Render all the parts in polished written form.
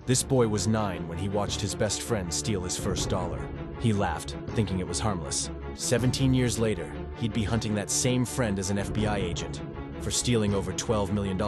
This boy was 9 when he watched his best friend steal his first dollar. He laughed, thinking it was harmless. 17 years later, he'd be hunting that same friend as an FBI agent for stealing over $12 million.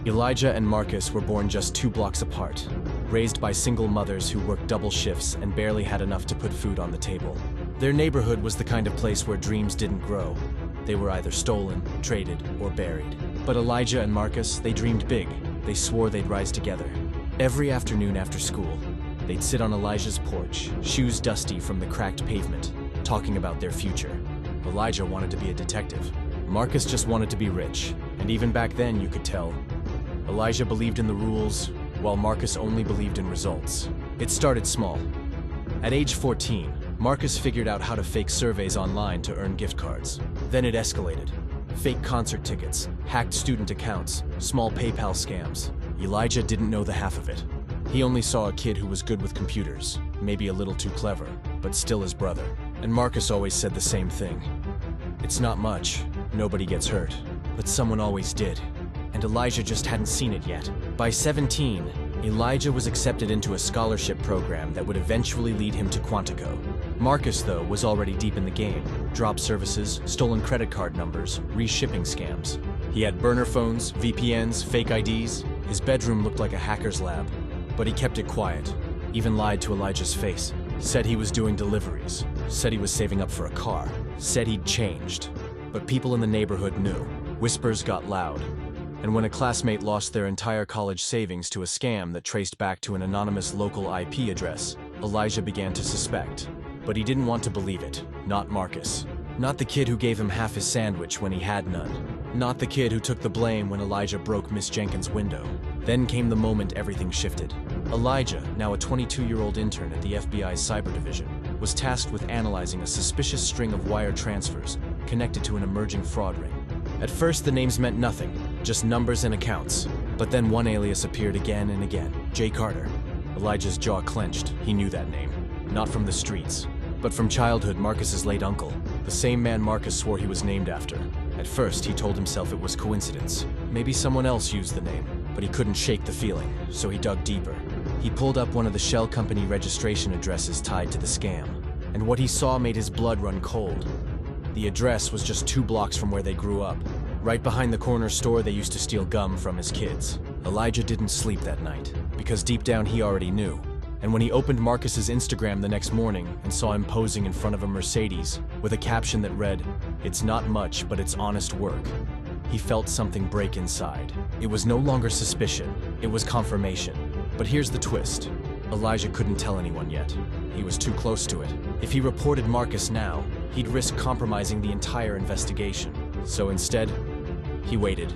Elijah and Marcus were born just 2 blocks apart, raised by single mothers who worked double shifts and barely had enough to put food on the table. Their neighborhood was the kind of place where dreams didn't grow. They were either stolen, traded, or buried. But Elijah and Marcus, they dreamed big. They swore they'd rise together. Every afternoon after school, they'd sit on Elijah's porch, shoes dusty from the cracked pavement, talking about their future. Elijah wanted to be a detective. Marcus just wanted to be rich, and even back then you could tell. Elijah believed in the rules, while Marcus only believed in results. It started small. At age 14, Marcus figured out how to fake surveys online to earn gift cards. Then it escalated. Fake concert tickets, hacked student accounts, small PayPal scams. Elijah didn't know the half of it. He only saw a kid who was good with computers, maybe a little too clever, but still his brother. And Marcus always said the same thing. It's not much, nobody gets hurt, but someone always did. And Elijah just hadn't seen it yet. By 17, Elijah was accepted into a scholarship program that would eventually lead him to Quantico. Marcus, though, was already deep in the game. Drop services, stolen credit card numbers, reshipping scams. He had burner phones, VPNs, fake IDs. His bedroom looked like a hacker's lab. But he kept it quiet, even lied to Elijah's face. Said he was doing deliveries, said he was saving up for a car, said he'd changed. But people in the neighborhood knew. Whispers got loud. And when a classmate lost their entire college savings to a scam that traced back to an anonymous local IP address, Elijah began to suspect. But he didn't want to believe it. Not Marcus. Not the kid who gave him half his sandwich when he had none. Not the kid who took the blame when Elijah broke Miss Jenkins' window. Then came the moment everything shifted. Elijah, now a 22-year-old intern at the FBI's cyber division, was tasked with analyzing a suspicious string of wire transfers connected to an emerging fraud ring. At first, the names meant nothing, just numbers and accounts. But then one alias appeared again and again, Jay Carter. Elijah's jaw clenched. He knew that name. Not from the streets, but from childhood. Marcus's late uncle, the same man Marcus swore he was named after. At first, he told himself it was coincidence. Maybe someone else used the name, but he couldn't shake the feeling, so he dug deeper. He pulled up one of the shell company registration addresses tied to the scam, and what he saw made his blood run cold. The address was just 2 blocks from where they grew up, right behind the corner store they used to steal gum from as kids. Elijah didn't sleep that night, because deep down he already knew. And when he opened Marcus's Instagram the next morning and saw him posing in front of a Mercedes with a caption that read, "It's not much, but it's honest work," he felt something break inside. It was no longer suspicion, it was confirmation. But here's the twist. Elijah couldn't tell anyone yet. He was too close to it. If he reported Marcus now, he'd risk compromising the entire investigation. So instead, he waited.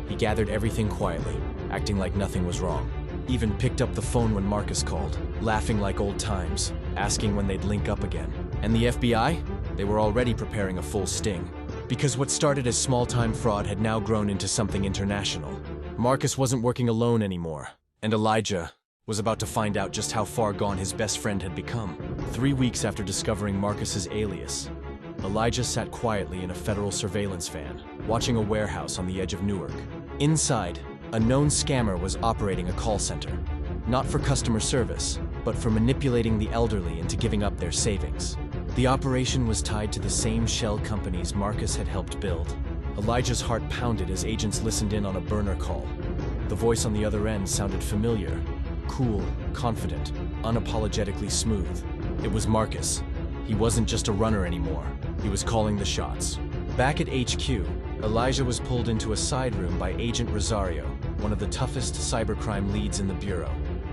He gathered everything quietly, acting like nothing was wrong. Even picked up the phone when Marcus called, laughing like old times, asking when they'd link up again. And the FBI? They were already preparing a full sting. Because what started as small-time fraud had now grown into something international. Marcus wasn't working alone anymore, and Elijah was about to find out just how far gone his best friend had become. 3 weeks after discovering Marcus's alias, Elijah sat quietly in a federal surveillance van, watching a warehouse on the edge of Newark. Inside, a known scammer was operating a call center, not for customer service, but for manipulating the elderly into giving up their savings. The operation was tied to the same shell companies Marcus had helped build. Elijah's heart pounded as agents listened in on a burner call. The voice on the other end sounded familiar, cool, confident, unapologetically smooth. It was Marcus. He wasn't just a runner anymore. He was calling the shots. Back at HQ, Elijah was pulled into a side room by Agent Rosario, one of the toughest cybercrime leads in the Bureau.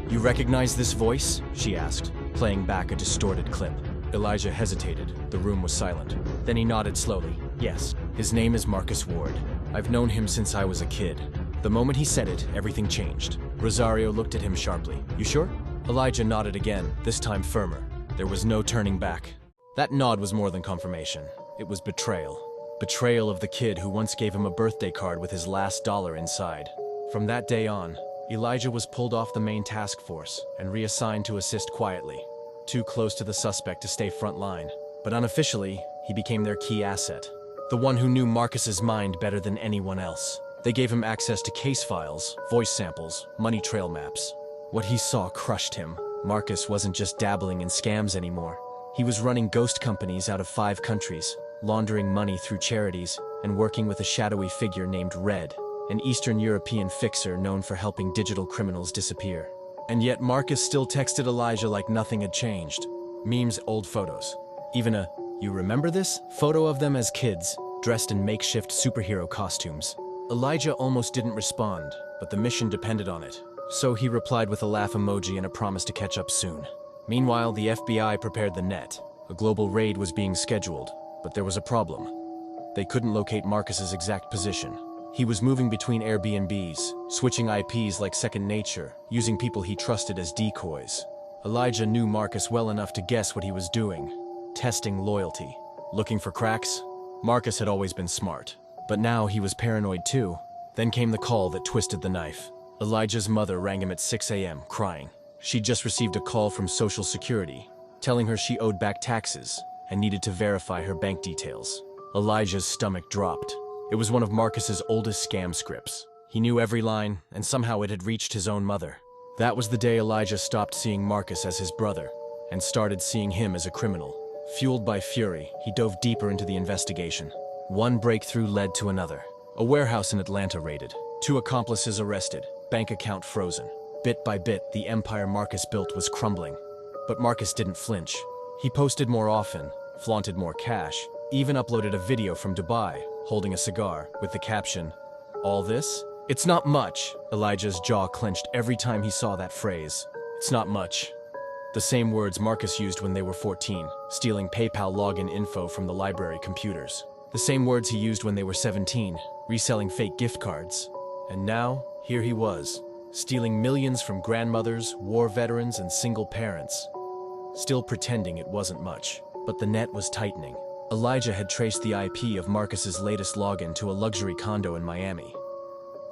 "You recognize this voice?" she asked, playing back a distorted clip. Elijah hesitated. The room was silent. Then he nodded slowly. "Yes, his name is Marcus Ward. I've known him since I was a kid." The moment he said it, everything changed. Rosario looked at him sharply. "You sure?" Elijah nodded again, this time firmer. There was no turning back. That nod was more than confirmation. It was betrayal. Betrayal of the kid who once gave him a birthday card with his last dollar inside. From that day on, Elijah was pulled off the main task force and reassigned to assist quietly, too close to the suspect to stay front line. But unofficially, he became their key asset. The one who knew Marcus's mind better than anyone else. They gave him access to case files, voice samples, money trail maps. What he saw crushed him. Marcus wasn't just dabbling in scams anymore. He was running ghost companies out of 5 countries, laundering money through charities, and working with a shadowy figure named Red, an Eastern European fixer known for helping digital criminals disappear. And yet Marcus still texted Elijah like nothing had changed. Memes, old photos. Even a, "You remember this?" photo of them as kids, dressed in makeshift superhero costumes. Elijah almost didn't respond, but the mission depended on it. So he replied with a laugh emoji and a promise to catch up soon. Meanwhile, the FBI prepared the net. A global raid was being scheduled, but there was a problem. They couldn't locate Marcus's exact position. He was moving between Airbnbs, switching IPs like second nature, using people he trusted as decoys. Elijah knew Marcus well enough to guess what he was doing. Testing loyalty. Looking for cracks? Marcus had always been smart. But now he was paranoid too. Then came the call that twisted the knife. Elijah's mother rang him at 6 a.m., crying. She'd just received a call from Social Security, telling her she owed back taxes and needed to verify her bank details. Elijah's stomach dropped. It was one of Marcus's oldest scam scripts. He knew every line, and somehow it had reached his own mother. That was the day Elijah stopped seeing Marcus as his brother, and started seeing him as a criminal. Fueled by fury, he dove deeper into the investigation. One breakthrough led to another. A warehouse in Atlanta raided. 2 accomplices arrested. Bank account frozen. Bit by bit, the empire Marcus built was crumbling. But Marcus didn't flinch. He posted more often, flaunted more cash, even uploaded a video from Dubai, holding a cigar, with the caption, "All this? It's not much." Elijah's jaw clenched every time he saw that phrase. It's not much. The same words Marcus used when they were 14, stealing PayPal login info from the library computers. The same words he used when they were 17, reselling fake gift cards. And now, here he was, stealing millions from grandmothers, war veterans, and single parents. Still pretending it wasn't much. But the net was tightening. Elijah had traced the IP of Marcus's latest login to a luxury condo in Miami,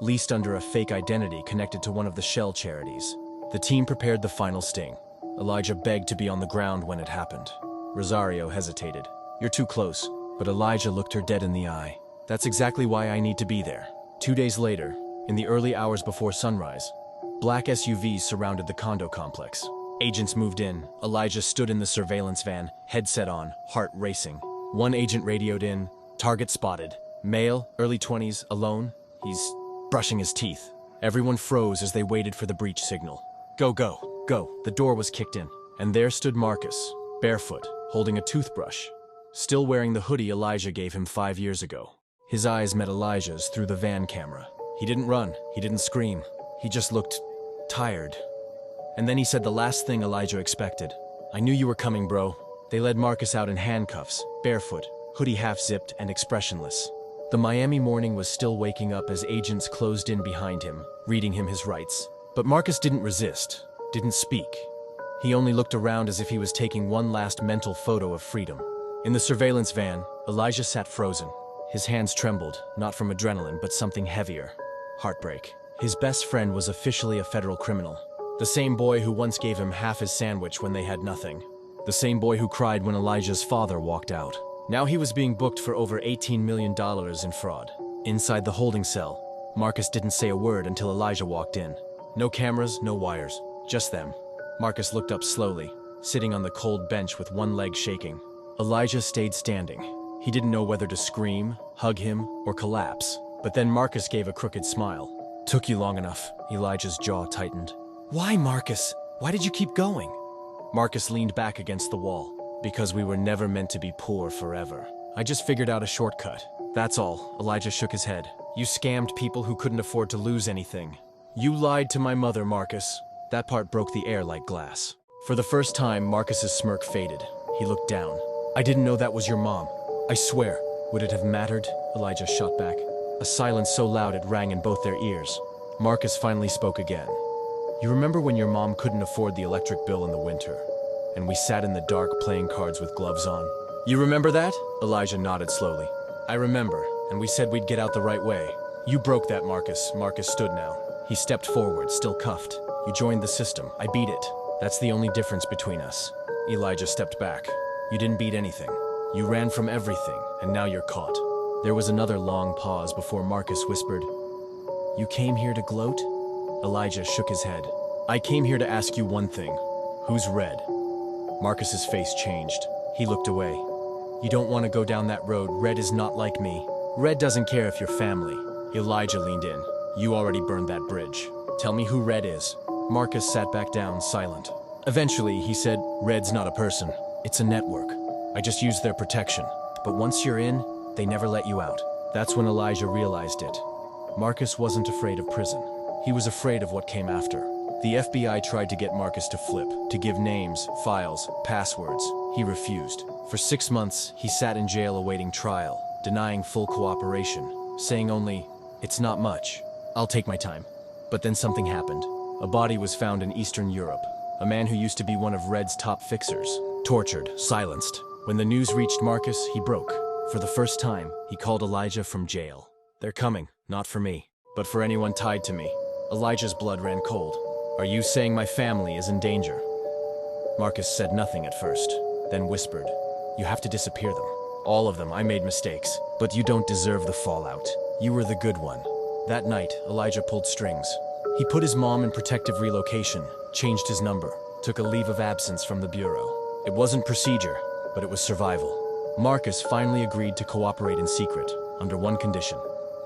leased under a fake identity connected to one of the Shell charities. The team prepared the final sting. Elijah begged to be on the ground when it happened. Rosario hesitated. "You're too close." But Elijah looked her dead in the eye. "That's exactly why I need to be there." 2 days later, in the early hours before sunrise, black SUVs surrounded the condo complex. Agents moved in. Elijah stood in the surveillance van, headset on, heart racing. One agent radioed in, "Target spotted. Male, early 20s, alone. He's brushing his teeth." Everyone froze as they waited for the breach signal. "Go, go, go." The door was kicked in, and there stood Marcus, barefoot, holding a toothbrush, still wearing the hoodie Elijah gave him 5 years ago. His eyes met Elijah's through the van camera. He didn't run, he didn't scream. He just looked tired. And then he said the last thing Elijah expected. "I knew you were coming, bro." They led Marcus out in handcuffs, barefoot, hoodie half-zipped and expressionless. The Miami morning was still waking up as agents closed in behind him, reading him his rights. But Marcus didn't resist, didn't speak. He only looked around as if he was taking one last mental photo of freedom. In the surveillance van, Elijah sat frozen. His hands trembled, not from adrenaline, but something heavier. Heartbreak. His best friend was officially a federal criminal. The same boy who once gave him half his sandwich when they had nothing. The same boy who cried when Elijah's father walked out. Now he was being booked for over $18 million in fraud. Inside the holding cell, Marcus didn't say a word until Elijah walked in. No cameras, no wires, just them. Marcus looked up slowly, sitting on the cold bench with one leg shaking. Elijah stayed standing. He didn't know whether to scream, hug him, or collapse. But then Marcus gave a crooked smile. "Took you long enough." Elijah's jaw tightened. "Why, Marcus? Why did you keep going?" Marcus leaned back against the wall. "Because we were never meant to be poor forever. I just figured out a shortcut. That's all." Elijah shook his head. "You scammed people who couldn't afford to lose anything. You lied to my mother, Marcus." That part broke the air like glass. For the first time, Marcus's smirk faded. He looked down. "I didn't know that was your mom. I swear." "Would it have mattered?" Elijah shot back. A silence so loud it rang in both their ears. Marcus finally spoke again. "You remember when your mom couldn't afford the electric bill in the winter, and we sat in the dark playing cards with gloves on? You remember that?" Elijah nodded slowly. "I remember, and we said we'd get out the right way. You broke that, Marcus." Marcus stood now. He stepped forward, still cuffed. "You joined the system. I beat it. That's the only difference between us." Elijah stepped back. "You didn't beat anything. You ran from everything, and now you're caught." There was another long pause before Marcus whispered, "You came here to gloat?" Elijah shook his head. I came here to ask you one thing. Who's Red? Marcus's face changed. He looked away. You don't want to go down that road. Red is not like me. Red doesn't care if you're family. Elijah leaned in. You already burned that bridge. Tell me who Red is. Marcus sat back down, silent. Eventually, he said, Red's not a person. It's a network. I just use their protection. But once you're in, they never let you out. That's when Elijah realized it. Marcus wasn't afraid of prison. He was afraid of what came after. The FBI tried to get Marcus to flip, to give names, files, passwords. He refused. For 6 months, he sat in jail awaiting trial, denying full cooperation, saying only, "It's not much. I'll take my time." But then something happened. A body was found in Eastern Europe. A man who used to be one of Red's top fixers. Tortured, silenced. When the news reached Marcus, he broke. For the first time, he called Elijah from jail. They're coming, not for me, but for anyone tied to me. Elijah's blood ran cold. Are you saying my family is in danger? Marcus said nothing at first, then whispered, You have to disappear them. All of them. I made mistakes, but you don't deserve the fallout. You were the good one. That night, Elijah pulled strings. He put his mom in protective relocation, changed his number, took a leave of absence from the bureau. It wasn't procedure, but it was survival. Marcus finally agreed to cooperate in secret, under one condition.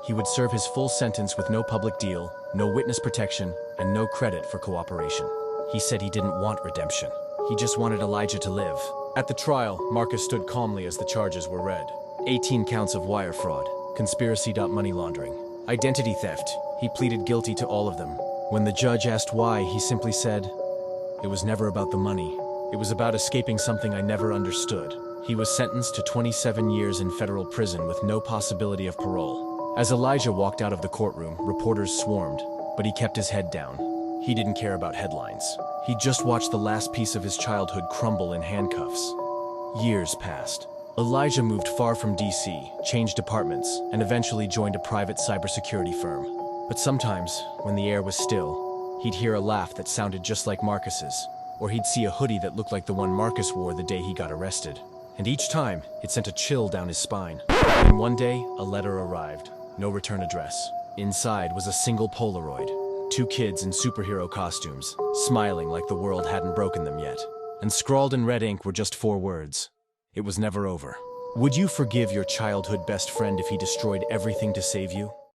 He would serve his full sentence with no public deal, no witness protection, and no credit for cooperation. He said he didn't want redemption. He just wanted Elijah to live. At the trial, Marcus stood calmly as the charges were read. 18 counts of wire fraud, conspiracy, money laundering, identity theft. He pleaded guilty to all of them. When the judge asked why, he simply said, It was never about the money. It was about escaping something I never understood. He was sentenced to 27 years in federal prison with no possibility of parole. As Elijah walked out of the courtroom, reporters swarmed, but he kept his head down. He didn't care about headlines. He just watched the last piece of his childhood crumble in handcuffs. Years passed. Elijah moved far from DC, changed departments, and eventually joined a private cybersecurity firm. But sometimes, when the air was still, he'd hear a laugh that sounded just like Marcus's, or he'd see a hoodie that looked like the one Marcus wore the day he got arrested. And each time, it sent a chill down his spine. And one day, a letter arrived. No return address. Inside was a single Polaroid. 2 kids in superhero costumes, smiling like the world hadn't broken them yet. And scrawled in red ink were just 4 words. It was never over. Would you forgive your childhood best friend if he destroyed everything to save you?